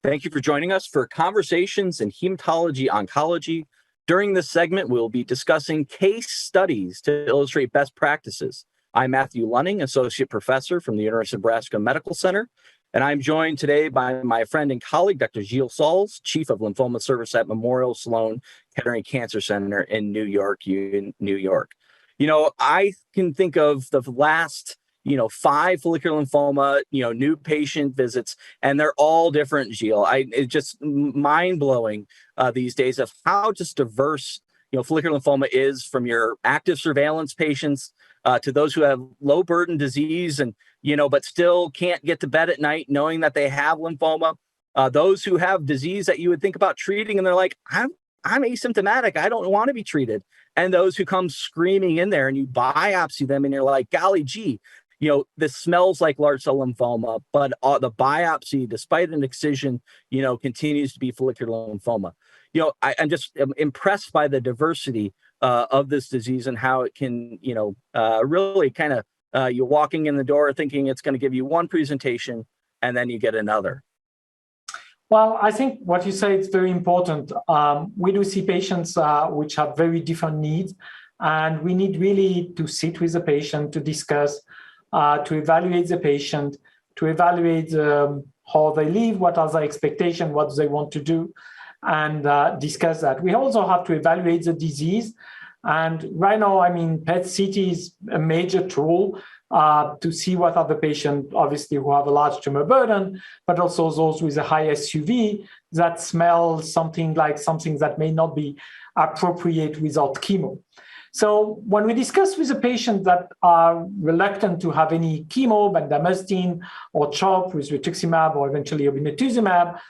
Thank you for joining us for Conversations in Hematology Oncology. During this segment, we'll be discussing case studies to illustrate best practices. I'm Matthew Lunning, Associate Professor from the University of Nebraska Medical Center, and I'm joined today by my friend and colleague, Dr. Gilles Sauls, Chief of Lymphoma Service at Memorial Sloan Kettering Cancer Center in New York. You know, I can think of the last 5 follicular lymphoma, new patient visits, and they're all different, Gilles. It's just mind-blowing these days of how just diverse, follicular lymphoma is, from your active surveillance patients to those who have low burden disease and, but still can't get to bed at night knowing that they have lymphoma. Those who have disease that you would think about treating and they're like, I'm asymptomatic, I don't want to be treated. And those who come screaming in there and you biopsy them and you're like, golly gee, this smells like large cell lymphoma, but the biopsy, despite an excision, continues to be follicular lymphoma. I'm just impressed by the diversity of this disease and how it can, really kind of, you're walking in the door thinking it's going to give you one presentation and then you get another. Well, I think what you say is very important. We do see patients which have very different needs, and we need really to sit with the patient to discuss, to evaluate the patient, to evaluate how they live, what are their expectations, what do they want to do, and discuss that. We also have to evaluate the disease. And right now, PET-CT is a major tool to see what are the patients, obviously, who have a large tumor burden, but also those with a high SUV that smell something that may not be appropriate without chemo. So when we discuss with the patients that are reluctant to have any chemo, bendamustine or CHOP with rituximab or eventually obinutuzumab,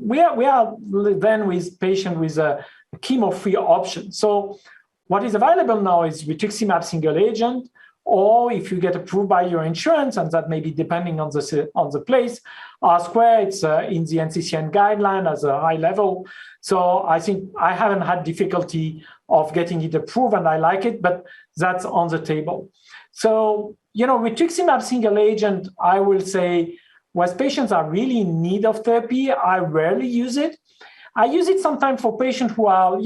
we are then with patients with a chemo-free option. So what is available now is rituximab single agent, or if you get approved by your insurance, and that may be depending on the place, R-square, it's in the NCCN guideline as a high level. So I think I haven't had difficulty of getting it approved, and I like it, but that's on the table. So, rituximab single agent, I will say, when patients are really in need of therapy, I rarely use it. I use it sometimes for patients who are,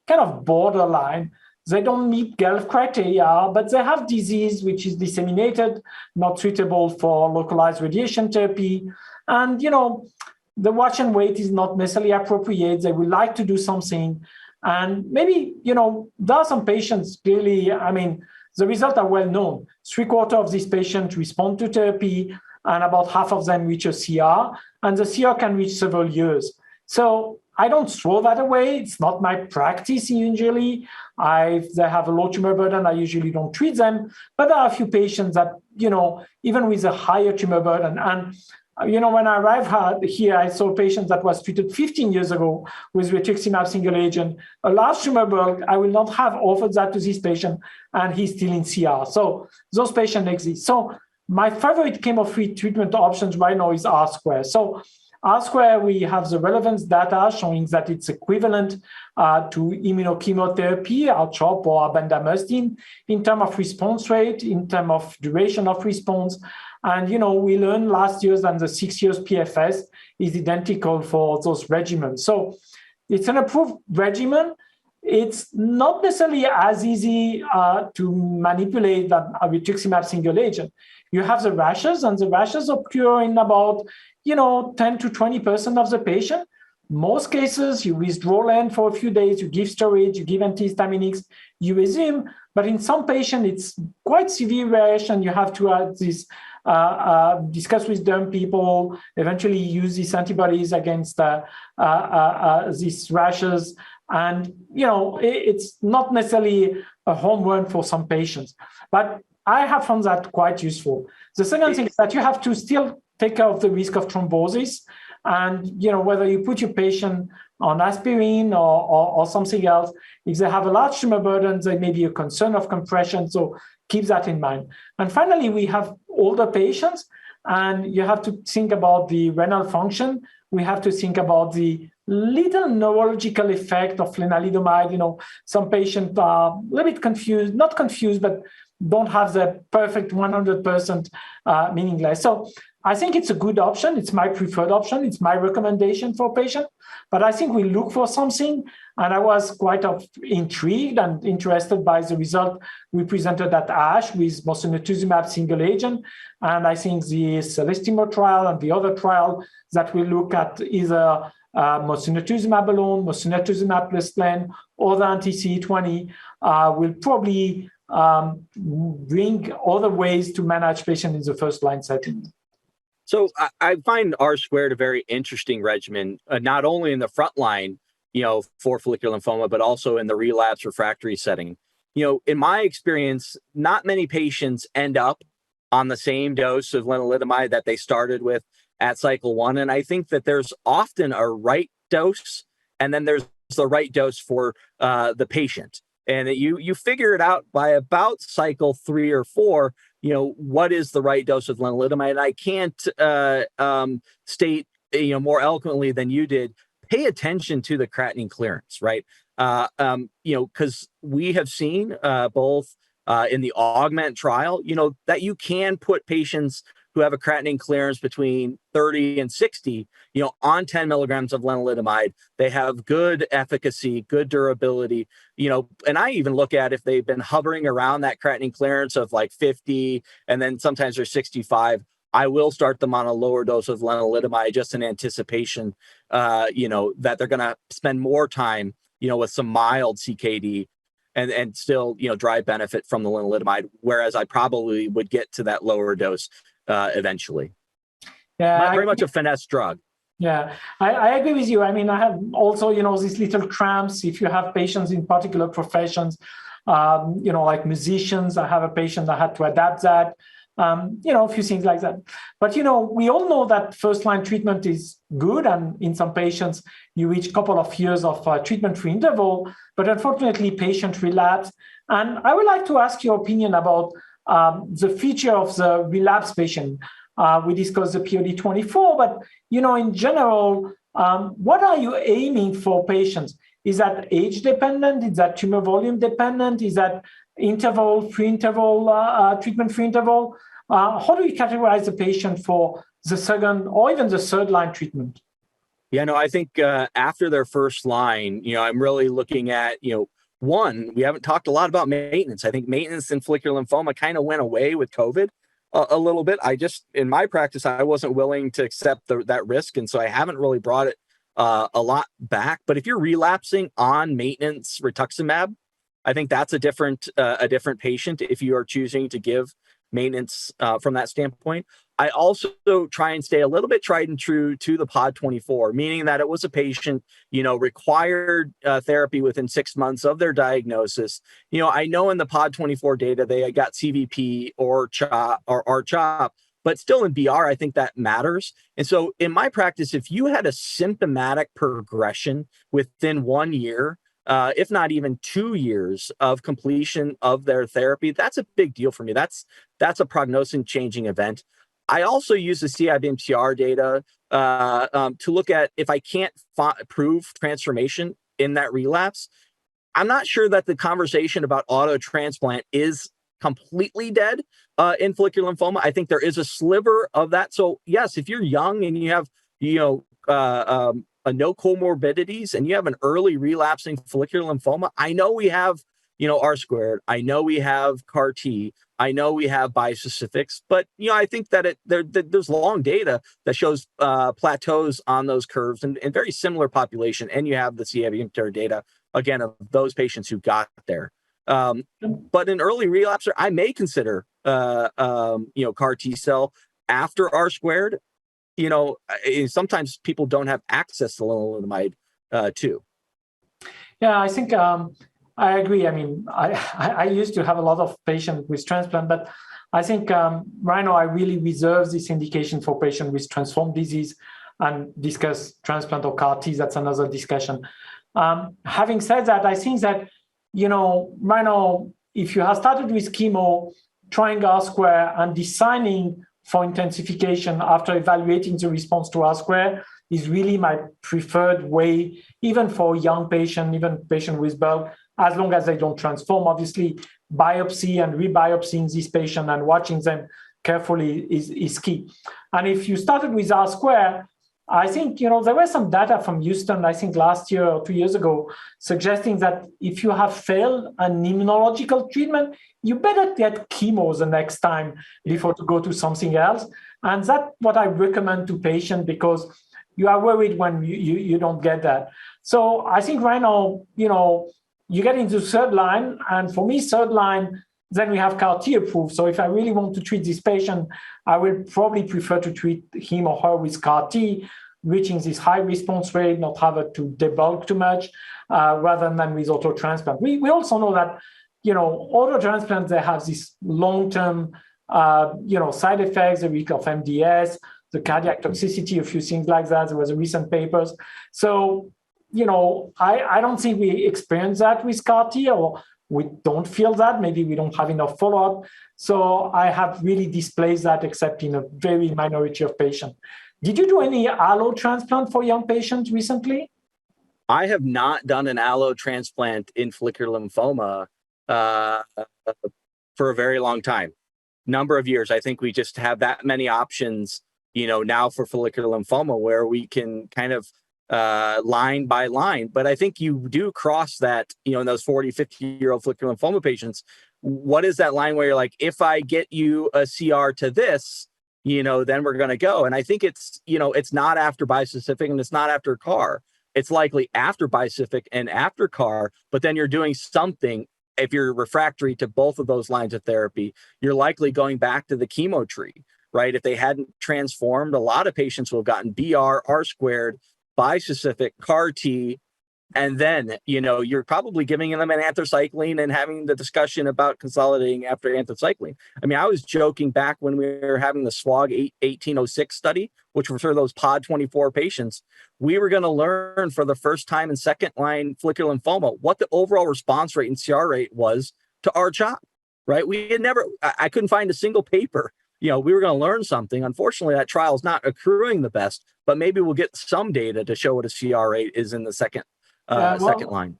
kind of borderline. They don't meet GELF criteria, but they have disease which is disseminated, not suitable for localized radiation therapy. And, the watch and wait is not necessarily appropriate. They would like to do something. And maybe, there are some patients really, the results are well known. 3/4 of these patients respond to therapy, and about half of them reach a CR, and the CR can reach several years. So I don't throw that away. It's not my practice usually. If they have a low tumor burden, I usually don't treat them. But there are a few patients that, even with a higher tumor burden, and when I arrived here, I saw a patient that was treated 15 years ago with rituximab single agent, a large tumor burden. I will not have offered that to this patient, and he's still in CR. So those patients exist. So my favorite chemo-free treatment options right now is R-square. So R-square, we have the relevance data showing that it's equivalent to immunochemotherapy, our CHOP or our bendamustine, in terms of response rate, in terms of duration of response. And, we learned last year that the 6 years PFS is identical for those regimens. So it's an approved regimen. It's not necessarily as easy to manipulate than a rituximab single agent. You have the rashes, and the rashes occur in about 10 to 20% of the patient. Most cases, you withdraw land for a few days, you give steroids, you give antihistaminics, you resume. But in some patients, it's quite severe rash, and you have to add this, discuss with derm people, eventually use these antibodies against these rashes. And, it's not necessarily a home run for some patients. But I have found that quite useful. The second thing is that you have to still take care of the risk of thrombosis. And, whether you put your patient on aspirin or something else, if they have a large tumor burden, there may be a concern of compression. So keep that in mind. And finally, we have older patients, and you have to think about the renal function. We have to think about the little neurological effect of lenalidomide. Some patients are a little bit confused, not confused, but don't have the perfect 100% meaningless. So I think it's a good option. It's my preferred option. It's my recommendation for patients. But I think we look for something. And I was quite intrigued and interested by the result we presented at ASH with mosunetuzumab single agent. And I think the Celestimo trial and the other trial that we look at either mosunetuzumab alone, mosunetuzumab plus len, or the anti-CD20 will probably bring other ways to manage patients in the first-line setting. So I find R-squared a very interesting regimen, not only in the front line, for follicular lymphoma, but also in the relapse refractory setting. In my experience, not many patients end up on the same dose of lenalidomide that they started with at cycle 1. And I think that there's often a right dose, and then there's the right dose for the patient. And you figure it out by about cycle 3 or 4, what is the right dose of lenalidomide. And I can't state, more eloquently than you did, pay attention to the creatinine clearance, right? Because we have seen both in the AUGMENT trial, that you can put patients who have a creatinine clearance between 30 and 60, on 10 milligrams of lenalidomide. They have good efficacy, good durability, and I even look at if they've been hovering around that creatinine clearance of like 50, and then sometimes they're 65. I will start them on a lower dose of lenalidomide just in anticipation, that they're going to spend more time, with some mild CKD and still, derive benefit from the lenalidomide, whereas I probably would get to that lower dose eventually. Yeah, very much a finesse drug. Yeah, I agree with you. I mean, I have also, these little cramps. If you have patients in particular professions, like musicians, I have a patient that had to adapt that, a few things like that. But, we all know that first-line treatment is good. And in some patients, you reach a couple of years of treatment-free interval. But unfortunately, patients relapse. And I would like to ask your opinion about the feature of the relapse patient. We discussed the POD24, but, in general, what are you aiming for patients? Is that age dependent? Is that tumor volume dependent? Is that treatment-free interval? How do you categorize the patient for the second or even the third line treatment? Yeah, I think after their first line, I'm really looking at, one, we haven't talked a lot about maintenance. I think maintenance in follicular lymphoma kind of went away with COVID a little bit. In my practice, I wasn't willing to accept that risk. And so I haven't really brought it a lot back. But if you're relapsing on maintenance rituximab, I think that's a different patient if you are choosing to give maintenance from that standpoint. I also try and stay a little bit tried and true to the POD24, meaning that it was a patient, required therapy within 6 months of their diagnosis. I know in the POD24 data, they got CVP or CHOP or R-CHOP, but still in BR, I think that matters. And so in my practice, if you had a symptomatic progression within 1 year, if not even 2 years of completion of their therapy, that's a big deal for me. That's a prognosis changing event. I also use the CIBMTR data to look at if I can't prove transformation in that relapse. I'm not sure that the conversation about auto transplant is completely dead in follicular lymphoma. I think there is a sliver of that. So yes, if you're young and you have no comorbidities and you have an early relapsing follicular lymphoma, I know we have R-squared. I know we have CAR T. I know we have bispecifics, but I think that there's long data that shows plateaus on those curves and very similar population. And you have the CIBMTR data again of those patients who got there. But an early relapser, I may consider CAR T cell after R-squared. Sometimes people don't have access to lenalidomide too. Yeah, I think I agree. I mean, I used to have a lot of patients with transplant, but I think right now I really reserve this indication for patients with transformed disease and discuss transplant or CAR T. That's another discussion. Having said that, I think that, right now, if you have started with chemo, trying R-square and designing for intensification after evaluating the response to R-square is really my preferred way, even for young patient, even patient with bulk, as long as they don't transform. Obviously, biopsy and rebiopsying this patient and watching them carefully is key. And if you started with R square, I think, there were some data from Houston, I think last year or 2 years ago, suggesting that if you have failed an immunological treatment, you better get chemo the next time before to go to something else. And that's what I recommend to patients, because you are worried when you don't get that. So I think right now, you get into third line. And for me, third line, then we have CAR-T approved. So if I really want to treat this patient, I will probably prefer to treat him or her with CAR-T, reaching this high response rate, not have it to debulk too much, rather than with auto transplant. We also know that, auto transplants, they have this long-term, side effects, the risk of MDS, the cardiac toxicity, a few things like that. There was a recent papers. So, I don't think we experience that with CAR-T, or we don't feel that. Maybe we don't have enough follow-up. So I have really displaced that, except in a very minority of patients. Did you do any allo transplant for young patients recently? I have not done an allo transplant in follicular lymphoma for a very long time. Number of years. I think we just have that many options, now for follicular lymphoma, where we can kind of line by line. But I think you do cross that, in those 40, 50-year-old follicular lymphoma patients. What is that line where you're like, if I get you a CR to this, then we're going to go. And I think it's, it's not after bispecific and it's not after CAR. It's likely after bispecific and after CAR, but then you're doing something. If you're refractory to both of those lines of therapy, you're likely going back to the chemo tree, right? If they hadn't transformed, a lot of patients will have gotten BR, R squared, bispecific, CAR-T, and then, you're probably giving them an anthracycline and having the discussion about consolidating after anthracycline. I mean, I was joking back when we were having the SWOG 1806 study, which were for those POD 24 patients. We were going to learn for the first time in second line follicular lymphoma what the overall response rate and CR rate was to R-CHOP, right? We had never, I couldn't find a single paper. We were going to learn something. Unfortunately, that trial is not accruing the best, but maybe we'll get some data to show what a CR rate is in the second line.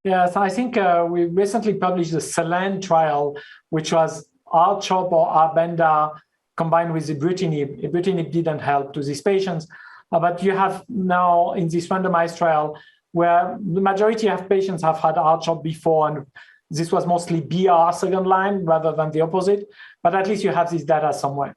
Yes, I think we recently published the SELEN trial, which was R-CHOP or R-BENDA combined with ibrutinib. Ibrutinib didn't help to these patients, but you have now in this randomized trial where the majority of patients have had R-CHOP before, and this was mostly BR second line rather than the opposite, but at least you have this data somewhere.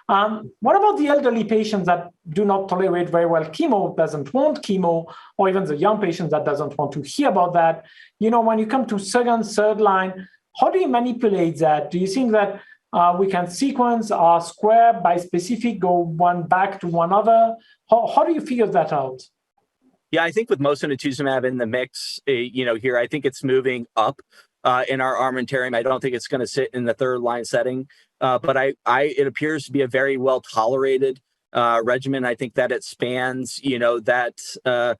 What about the elderly patients that do not tolerate very well chemo, doesn't want chemo, or even the young patients that doesn't want to hear about that? When you come to second, third line, how do you manipulate that? Do you think that we can sequence R square bispecific, go one back to one other? How do you figure that out? Yeah, I think with mosunetuzumab in the mix, here, I think it's moving up in our armamentarium. I don't think it's going to sit in the third line setting, but it appears to be a very well tolerated regimen. I think that it spans, that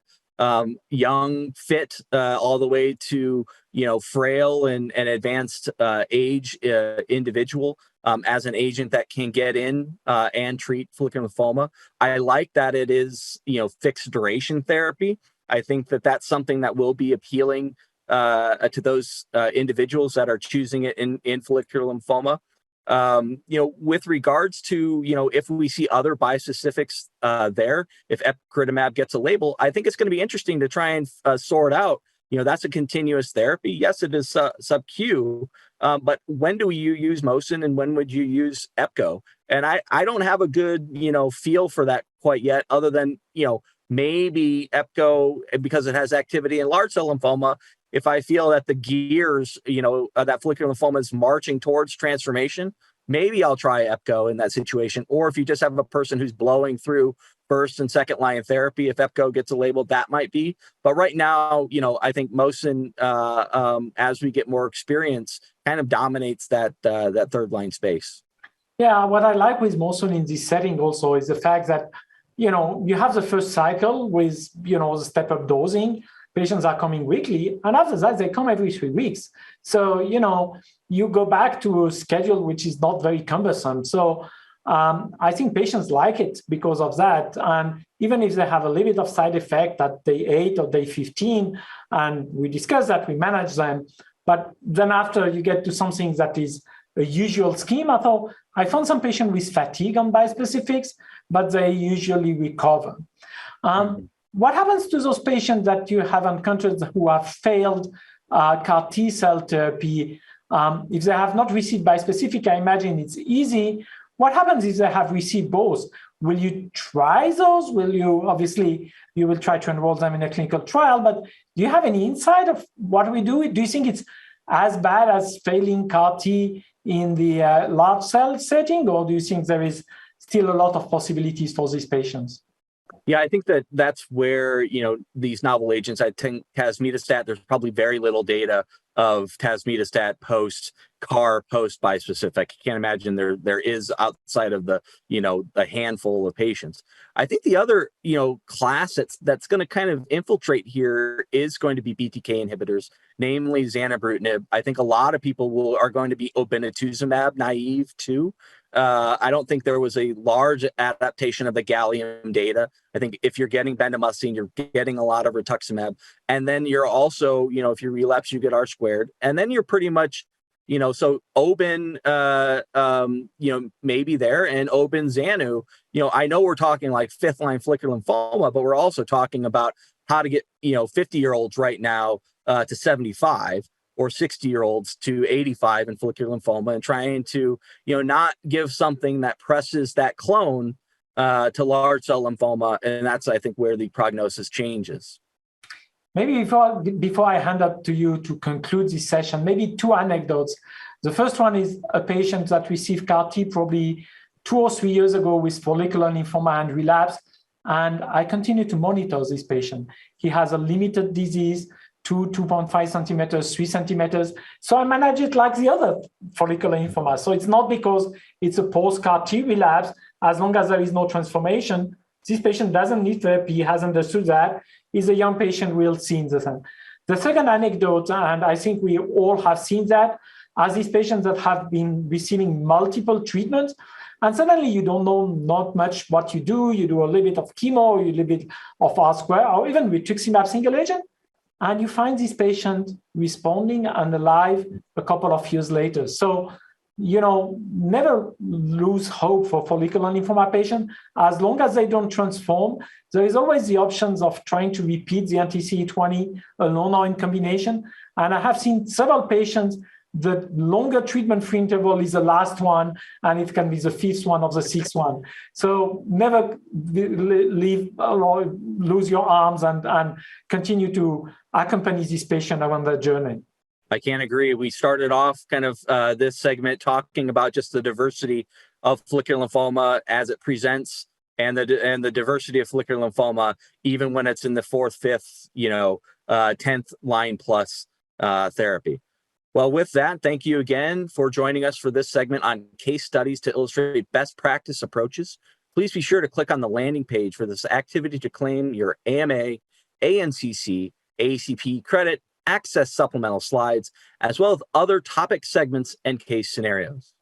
young, fit, all the way to frail and advanced age individual as an agent that can get in and treat follicular lymphoma. I like that it is fixed duration therapy. I think that that's something that will be appealing to those individuals that are choosing it in follicular lymphoma. With regards to, if we see other bispecifics there, if epcoritamab gets a label, I think it's going to be interesting to try and sort out, that's a continuous therapy. Yes, it is sub-Q, but when do you use Mosun and when would you use Epco? And I don't have a good, feel for that quite yet, other than, maybe Epco, because it has activity in large cell lymphoma. If I feel that the gears, that follicular lymphoma is marching towards transformation, maybe I'll try Epco in that situation. Or if you just have a person who's blowing through first and second line therapy, if Epco gets a label, that might be. But right now, I think Mosun, as we get more experience, kind of dominates that third line space. Yeah, what I like with Mosun in this setting also is the fact that, you have the first cycle with, the step-up dosing. Patients are coming weekly, and after that, they come every 3 weeks. So, you go back to a schedule which is not very cumbersome. So I think patients like it because of that. And even if they have a little bit of side effect at day 8 or day 15, and we discuss that, we manage them. But then after you get to something that is a usual scheme. I found some patients with fatigue on bispecifics, but they usually recover. What happens to those patients that you have encountered who have failed CAR T cell therapy? If they have not received bispecific, I imagine it's easy. What happens if they have received both? Will you try those? Obviously, you will try to enroll them in a clinical trial, but do you have any insight of what we do? Do you think it's as bad as failing CAR T in the large cell setting, or do you think there is still a lot of possibilities for these patients? Yeah, I think that's where, these novel agents, I think tazemetostat, there's probably very little data of tazemetostat post-CAR, post-bispecific. I can't imagine there is outside of the, a handful of patients. I think the other, class that's going to kind of infiltrate here is going to be BTK inhibitors, namely zanubrutinib. I think a lot of people are going to be obinutuzumab naive too. I don't think there was a large adaptation of the gallium data. I think if you're getting bendamustine, you're getting a lot of rituximab. And then you're also, if you relapse, you get R squared. And then you're pretty much, so Obin, maybe there, and Obin Zanu, I know we're talking like fifth line follicular lymphoma, but we're also talking about how to get, 50-year-olds right now to 75. Or 60-year-olds to 85 in follicular lymphoma, and trying to, not give something that presses that clone to large cell lymphoma. And that's, I think, where the prognosis changes. Maybe before I hand up to you to conclude this session, maybe two anecdotes. The first one is a patient that received CAR T probably 2 or 3 years ago with follicular lymphoma and relapsed. And I continue to monitor this patient. He has a limited disease, 2.5 centimeters, 3 centimeters. So I manage it like the other follicular lymphoma. So it's not because it's a post-CAR T relapse. As long as there is no transformation, this patient doesn't need therapy. He has understood that. He's a young patient we'll see in the sun. The second anecdote, and I think we all have seen that, are these patients that have been receiving multiple treatments, and suddenly you don't know not much what you do. You do a little bit of chemo, a little bit of R square, or even rituximab single agent. And you find this patient responding and alive a couple of years later. So, never lose hope for follicular lymphoma patients. As long as they don't transform, there is always the options of trying to repeat the anti-CD20 alone or in combination. And I have seen several patients, the longer treatment-free interval is the last one, and it can be the 5th one or the 6th one. So never leave or lose your arms and continue to accompany this patient on their journey. I can't agree. We started off kind of this segment talking about just the diversity of follicular lymphoma as it presents, and the diversity of follicular lymphoma, even when it's in the 4th, 5th, 10th line plus therapy. Well, with that, thank you again for joining us for this segment on case studies to illustrate best practice approaches. Please be sure to click on the landing page for this activity to claim your AMA, ANCC, ACPE credit, access supplemental slides, as well as other topic segments and case scenarios.